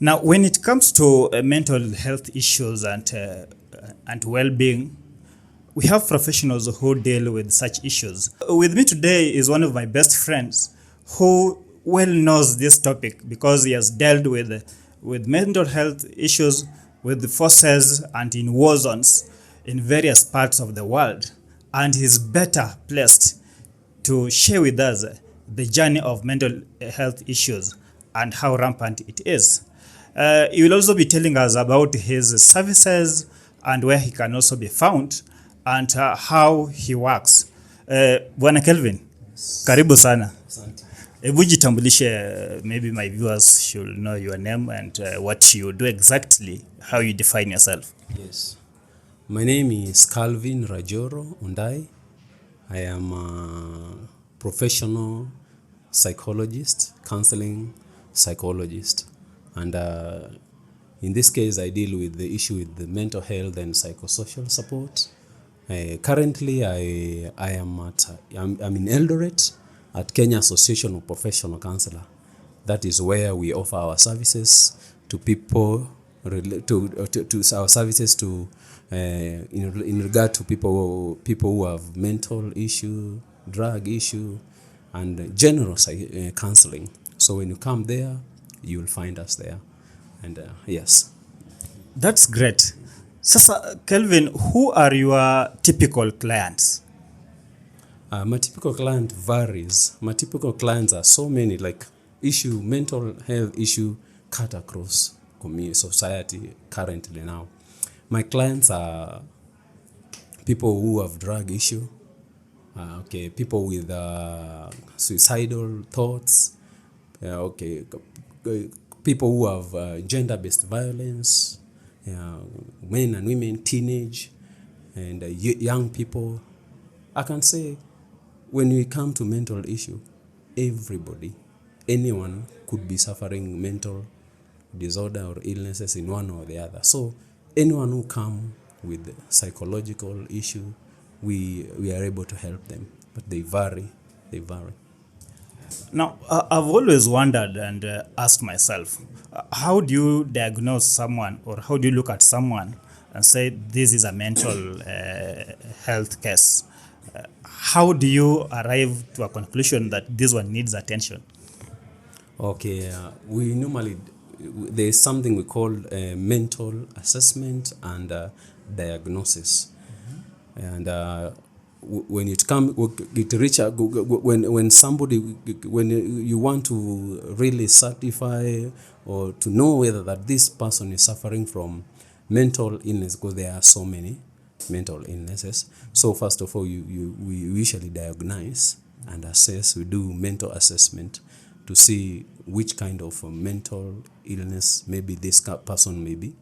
Now, when it comes to mental health issues and well-being, we have professionals who deal with such issues. With me today is one of my best friends who well knows this topic because he has dealt with mental health issues with the forces and in war zones in various parts of the world, and he's better placed to share with us the journey of mental health issues and how rampant it is. He will also be telling us about his services and where he can also be found and how he works. Bwana Kelvin, karibu sana. Asante. Hebu jitambulishe, maybe my viewers should know your name and what you do exactly, how you define yourself. Yes. My name is Calvin Rajoro Undai. I am a professional psychologist, counseling psychologist. And in this case, I deal with the issue with the mental health and psychosocial support. Currently, I'm in Eldoret at Kenya Association of Professional Counselor. That is where we offer our services to people, our services to in regard to people who have mental issue, drug issue, and general counseling. So when you come there, you will find us there. And yes. That's great. Sasa, Kelvin, who are your typical clients? My typical client varies. My typical clients are so many, like mental health issue cut across society currently now. My clients are people who have drug issue, people with suicidal thoughts, people who have gender-based violence, men and women, teenage, and young people. I can say when we come to mental issue, anyone could be suffering mental disorder or illnesses in one or the other. So anyone who come with psychological issue, we are able to help them, but they vary. Now, I've always wondered and asked myself, how do you diagnose someone, or how do you look at someone and say this is a mental health case? How do you arrive to a conclusion that this one needs attention? Okay, we normally, there is something we call mental assessment and diagnosis. Mm-hmm. And when you want to really certify or to know whether that this person is suffering from mental illness, because there are so many mental illnesses. So first of all, we usually diagnose and assess. We do mental assessment to see which kind of mental illness maybe this person may be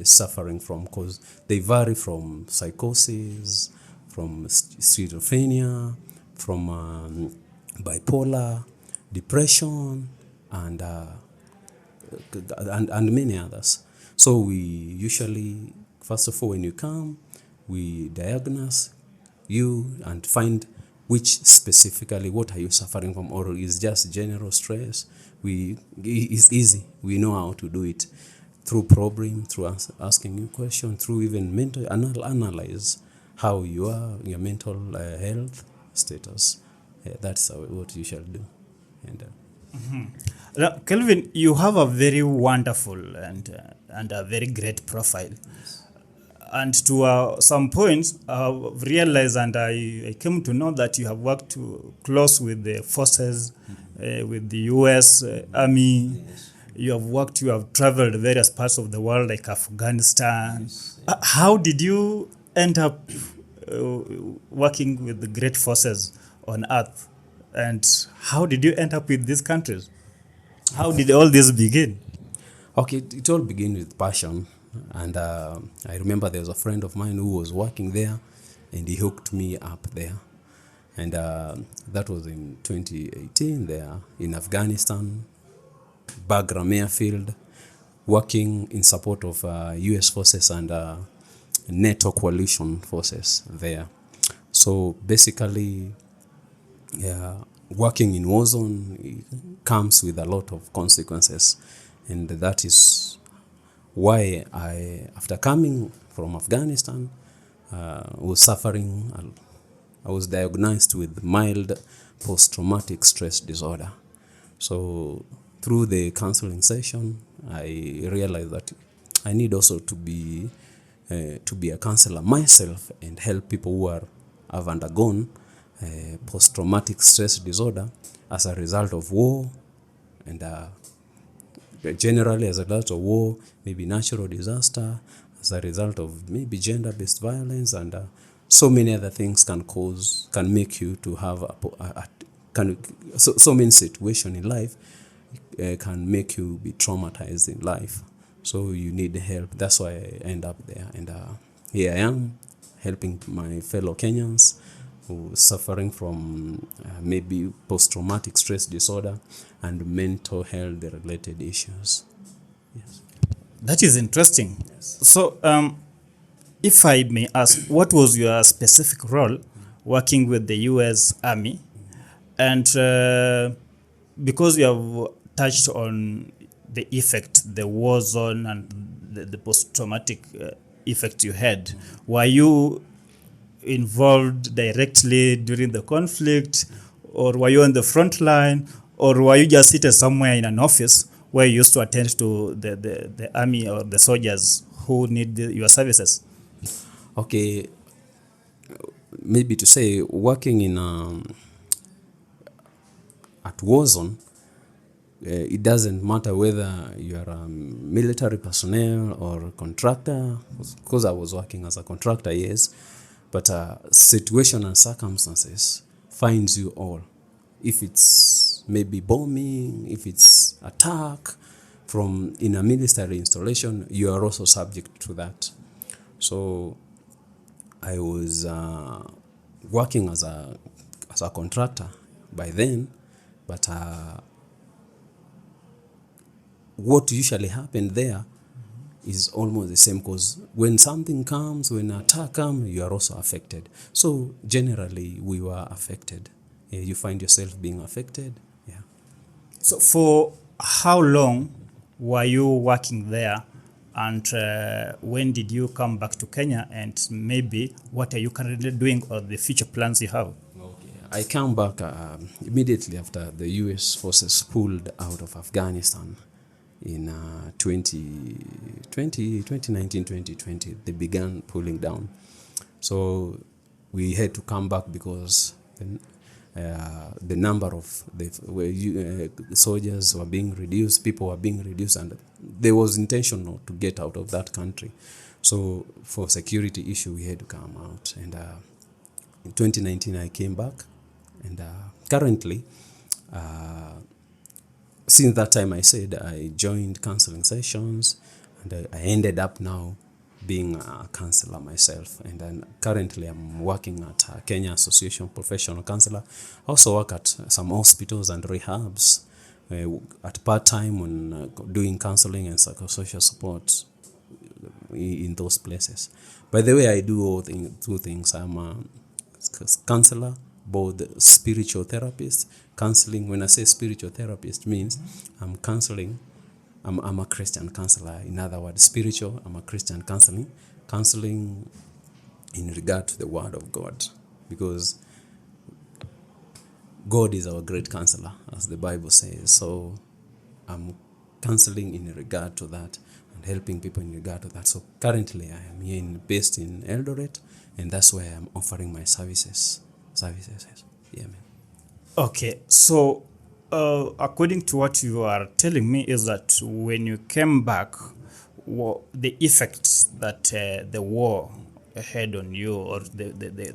suffering from, because they vary from psychosis, from schizophrenia, from bipolar, depression, and many others. So we usually, first of all, when you come, we diagnose you and find which specifically, what are you suffering from, or is just general stress. It's easy. We know how to do it through probing, through asking you questions, through even mental analyze how you are, your mental health status. That's what you shall do. And Now, Kelvin, you have a very wonderful and a very great profile. Yes. And to some points, I've realized and I came to know that you have worked close with the forces, with the U.S. Army. Yes. You have traveled various parts of the world like Afghanistan. Yes. How did you end up working with the great forces on earth? And how did you end up with these countries? How did all this begin? Okay, it all began with passion. And I remember there was a friend of mine who was working there, and he hooked me up there. And that was in 2018 there in Afghanistan, Bagram Airfield, working in support of U.S. forces and NATO coalition forces there. So basically, working in war zone comes with a lot of consequences. And that is why after coming from Afghanistan, was suffering. I was diagnosed with mild post-traumatic stress disorder. So through the counseling session, I realized that I need also to be a counselor myself and help people who have undergone post-traumatic stress disorder as a result of war, and generally as a result of war, maybe natural disaster, as a result of maybe gender-based violence, and so many other things can make you to have so many situations in life can make you be traumatized in life. So you need help. That's why I end up there, and here I am helping my fellow Kenyans who suffering from maybe post-traumatic stress disorder and mental health related issues. Yes. That is interesting. So, if I may ask, what was your specific role working with the U.S. Army? And because you have touched on the effect, the war zone, and the post-traumatic effect you had, were you involved directly during the conflict, or were you on the front line, or were you just seated somewhere in an office where you used to attend to the army or the soldiers who need your services? Okay, maybe to say working in at war zone, it doesn't matter whether you are a military personnel or a contractor, because I was working as a contractor, yes, but situation and circumstances finds you all. If it's maybe bombing, if it's attack from in a military installation, you are also subject to that. So I was working as a contractor by then, but what usually happened there is almost the same, because when something comes, when an attack comes, you are also affected. So generally, we were affected. Yeah, you find yourself being affected. Yeah. So for how long were you working there, and when did you come back to Kenya, and maybe what are you currently doing or the future plans you have? Okay. I came back immediately after the U.S. forces pulled out of Afghanistan in 2019, 2020. They began pulling down. So we had to come back because the number of the soldiers were being reduced, people were being reduced, and there was intentional to get out of that country. So for security issue, we had to come out. And in 2019, I came back, and currently, since that time, I said I joined counseling sessions, and I ended up now being a counselor myself. And then currently I'm working at Kenya Association of Professional Counselor. I also work at some hospitals and rehabs at part-time on doing counseling and psychosocial support in those places. By the way, I do two things. I'm a counselor, both spiritual therapist, counseling. When I say spiritual therapist, means I'm counseling. I'm a Christian counselor. In other words, spiritual, I'm a Christian counseling in regard to the word of God, because God is our great counselor, as the Bible says. So I'm counseling in regard to that and helping people in regard to that. So currently I am here based in Eldoret, and that's where I'm offering my services. Yeah, man. Okay, so according to what you are telling me is that when you came back, the effects that the war had on you, or the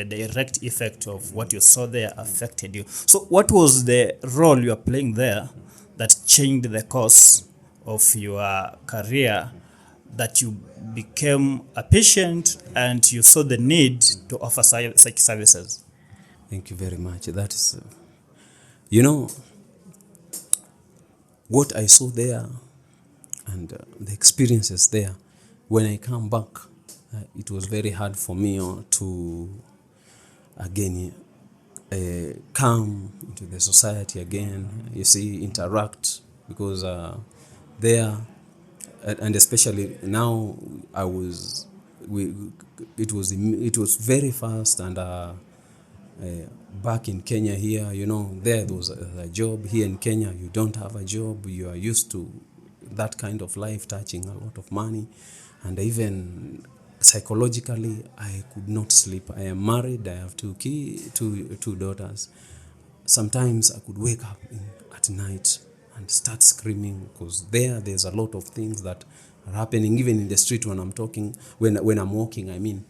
direct effect of what you saw there affected you. So what was the role you are playing there that changed the course of your career, that you became a patient and you saw the need to offer such services? Thank you very much. That is, what I saw there and the experiences there, when I come back, it was very hard for me to, again, come into the society again, interact because there, and especially now, I was we it was very fast, and back in Kenya here, there was a job. Here in Kenya, you don't have a job, you are used to that kind of life, touching a lot of money, and even psychologically I could not sleep. I am married, I have two daughters. Sometimes I could wake up at night and start screaming, because there's a lot of things that are happening even in the street when I'm walking. I mean,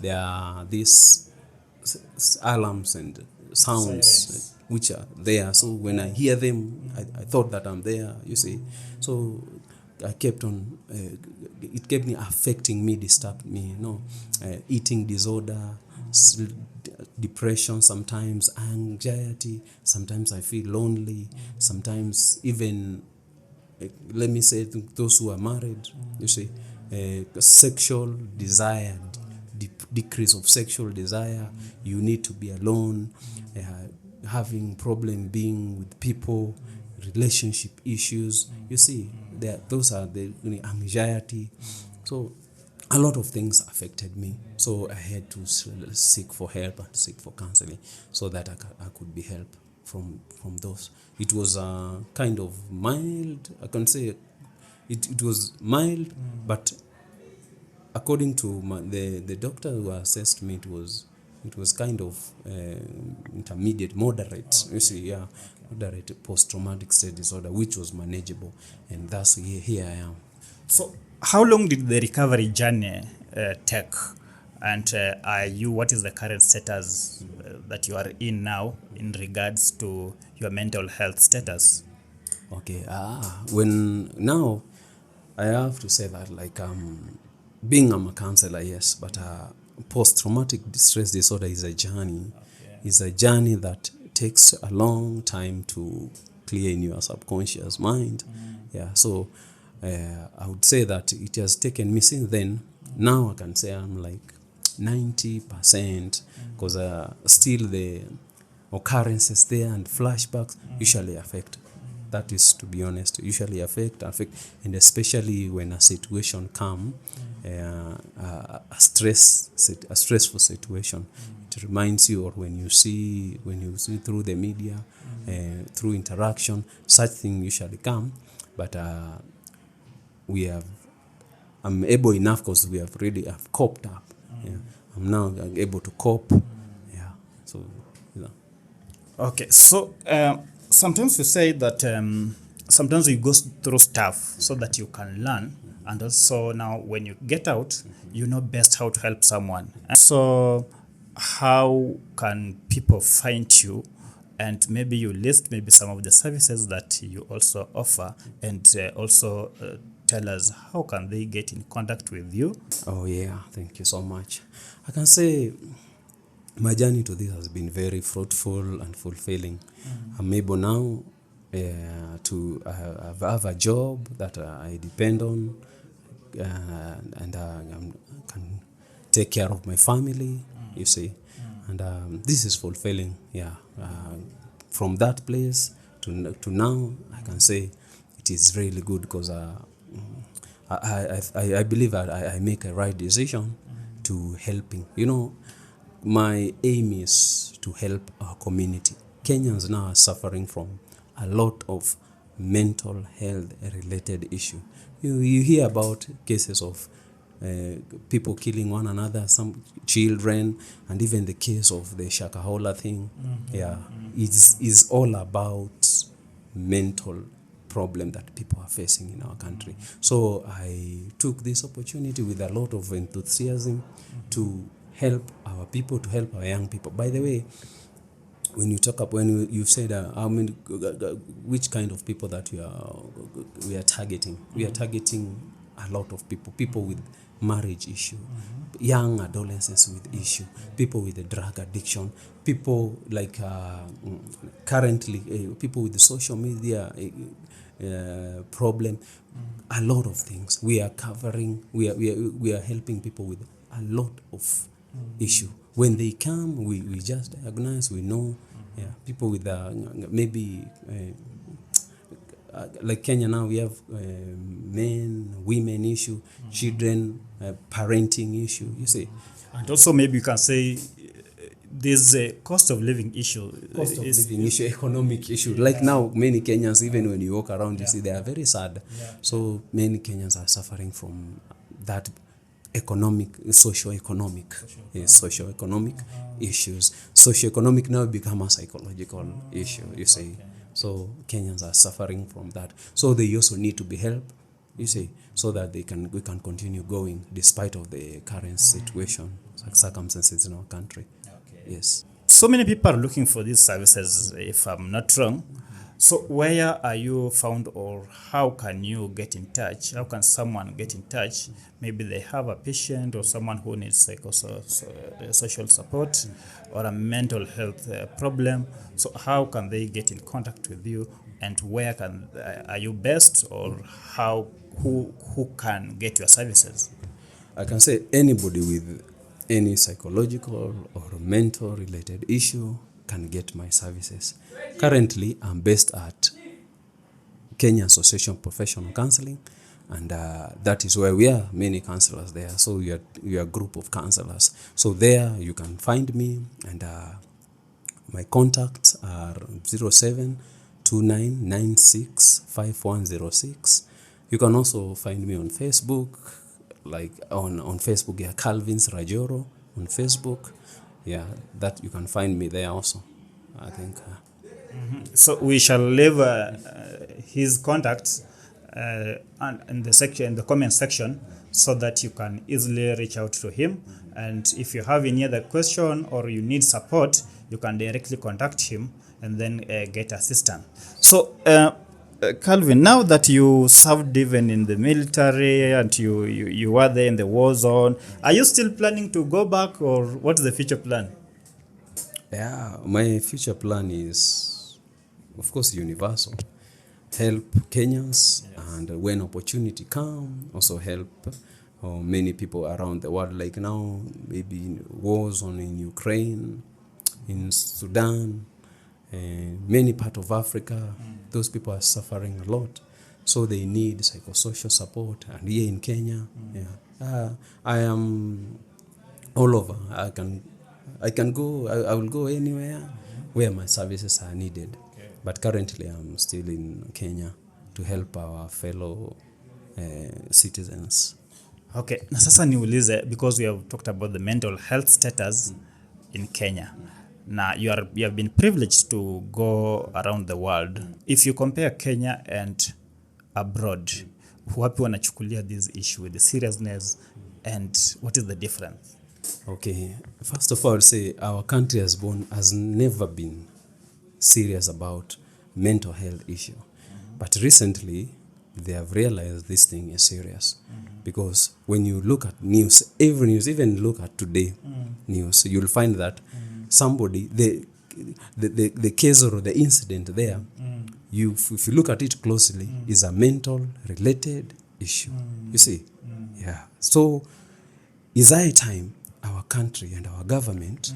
there are these alarms and sounds Sirens. which are there. So when I hear them, I thought that I'm there, you see. So I kept on, it kept me affecting me, disturbed me, eating disorder, depression, sometimes anxiety, sometimes I feel lonely, sometimes even, let me say, those who are married, you see, sexual desire, decrease of sexual desire, you need to be alone, having problem being with people, relationship issues, you see, those are the anxiety. So a lot of things affected me, so I had to seek for help and seek for counseling, so that I could be helped from those. It was kind of mild, I can say. It was mild, but according to the doctor who assessed me, it was kind of intermediate, moderate. You see, yeah, moderate post-traumatic stress disorder, which was manageable, and thus here I am. So how long did the recovery journey take? And what is the current status that you are in now in regards to your mental health status? Okay, when now I have to say that, like, being I'm a counselor, yes, but post-traumatic stress disorder is a journey. Okay. It's a journey that takes a long time to clear in your subconscious mind. Yeah, so I would say that it has taken me since then. Now I can say I'm like 90%, because still the occurrences there and flashbacks usually affect. That is, to be honest, usually affect, and especially when a situation come, a stressful situation, it reminds you, or when you see through the media, through interaction, such things usually come. But I'm able enough, because I've coped up. Yeah, I'm now able to cope. Yeah, so yeah. Okay, so sometimes you say that sometimes you go through stuff so that you can learn, and also now when you get out, you know best how to help someone. So how can people find you, and maybe you list maybe some of the services that you also offer, and also tell us how can they get in contact with you? Oh yeah, thank you so much. I can say my journey to this has been very fruitful and fulfilling. I'm able now to have a job that I depend on, and I can take care of my family, you see. And this is fulfilling, yeah. From that place to now, I can say it is really good, because I believe I make a right decision to helping. My aim is to help our community. Kenyans now are suffering from a lot of mental health related issue. You hear about cases of people killing one another, some children, and even the case of the Shakahola thing. Yeah, it's all about mental problem that people are facing in our country. So I took this opportunity with a lot of enthusiasm to help our people, to help our young people. By the way, when you talk up, when you've said which kind of people that we are targeting, we are targeting a lot of people with marriage issue, young adolescents with issue, people with a drug addiction, people like currently people with the social media problem, a lot of things we are covering. We are helping people with a lot of issue. When they come, we just diagnose, we know. Yeah, people with maybe like Kenya now, we have men, women issue, children, parenting issue, you see. And also maybe you can say this cost of living issue. Cost of living issue, economic issue. Like now, many Kenyans, even when you walk around, you see they are very sad. So many Kenyans are suffering from that economic, socio-economic issues. Socio-economic now become a psychological issue, you see. So Kenyans are suffering from that. So they also need to be helped, you see, so that we can continue going despite of the current situation, circumstances in our country. Yes. So many people are looking for these services, if I'm not wrong. So where are you found, or how can you get in touch? How can someone get in touch? Maybe they have a patient or someone who needs social support or a mental health problem. So how can they get in contact with you, and where are you best, or who can get your services? I can say anybody with any psychological or mental related issue can get my services. Currently, I'm based at Kenya Association of Professional Counseling, and that is where we are, many counselors there. So we are a group of counselors. So there you can find me, and my contacts are 0729965106. You can also find me on Facebook, like on Facebook, Calvin Rajoro on Facebook. Yeah, that you can find me there also, I think. So we shall leave his contacts in the comment section, so that you can easily reach out to him. And if you have any other question or you need support, you can directly contact him and then get assistance. So Calvin, now that you served even in the military and you were there in the war zone, are you still planning to go back, or what's the future plan? Yeah, my future plan is, of course, universal. Help Kenyans, and when opportunity come, also help many people around the world. Like now, maybe in war zone in Ukraine, in Sudan, many parts of Africa, those people are suffering a lot. So they need psychosocial support. And here in Kenya, I am all over. I can go, I will go anywhere where my services are needed. Okay. But currently I'm still in Kenya to help our fellow citizens. Okay, na sasa niulize, because we have talked about the mental health status in Kenya. Now you have been privileged to go around the world. If you compare Kenya and abroad, wapi wanachukulia this issue with the seriousness, and what is the difference? Okay, first of all, I would say our country has never been serious about mental health issue. But recently, they have realized this thing is serious. Because when you look at news, every news, even look at today news, you'll find that somebody, the case or the incident there, if you look at it closely, is a mental related issue. You see? Yeah. So, is high time our country and our government,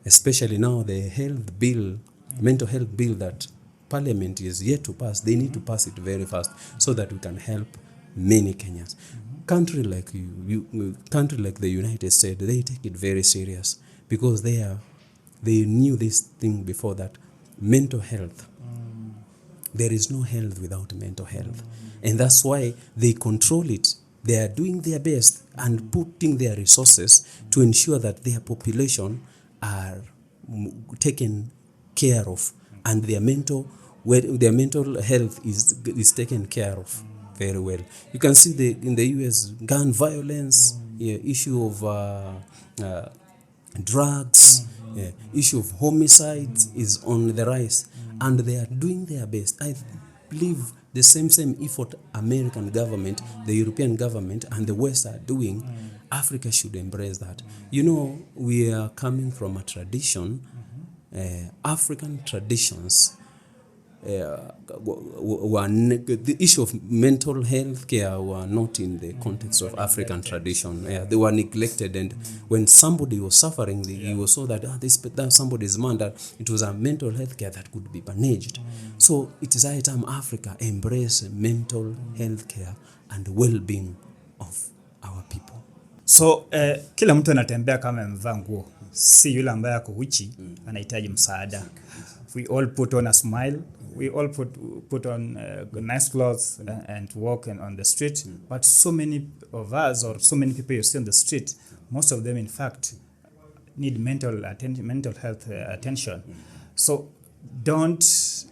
especially now the health bill, mental health bill that Parliament is yet to pass, they need to pass it very fast so that we can help many Kenyans. Country like country like the United States, they take it very serious, because they knew this thing before, that mental health, there is no health without mental health. And that's why they control it. They are doing their best and putting their resources to ensure that their population are taken care of, and their mental health is taken care of very well. You can see in the US, gun violence, issue of drugs, issue of homicides is on the rise, and they are doing their best. I believe the same effort American government, the European government, and the West are doing, Africa should embrace that. You know, we are coming from a tradition, African traditions the issue of mental health care were not in the context of African tradition. They were neglected, and when somebody was suffering, you was saw that that somebody's man, that it was a mental health care that could be managed. So it is high time Africa embrace mental health care and well-being of our people. So kila mtu anatembea kama amevaa nguo, si yule ambaye ako uchi anahitaji msaada. We all put on a smile, we all put on nice clothes and walk on the street, but so many of us, or so many people you see on the street, most of them in fact need mental health attention. So don't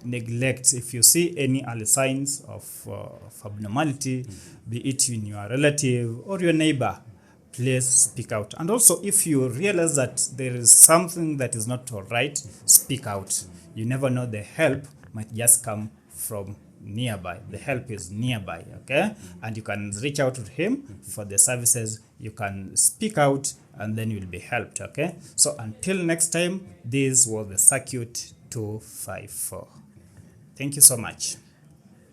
neglect. If you see any early signs of abnormality, be it in your relative or your neighbor, please speak out. And also, if you realize that there is something that is not all right, speak out. You never know, the help might just come from nearby. The help is nearby, okay? And you can reach out to him for the services. You can speak out and then you'll be helped, okay? So until next time, this was the Circuit 254. Thank you so much.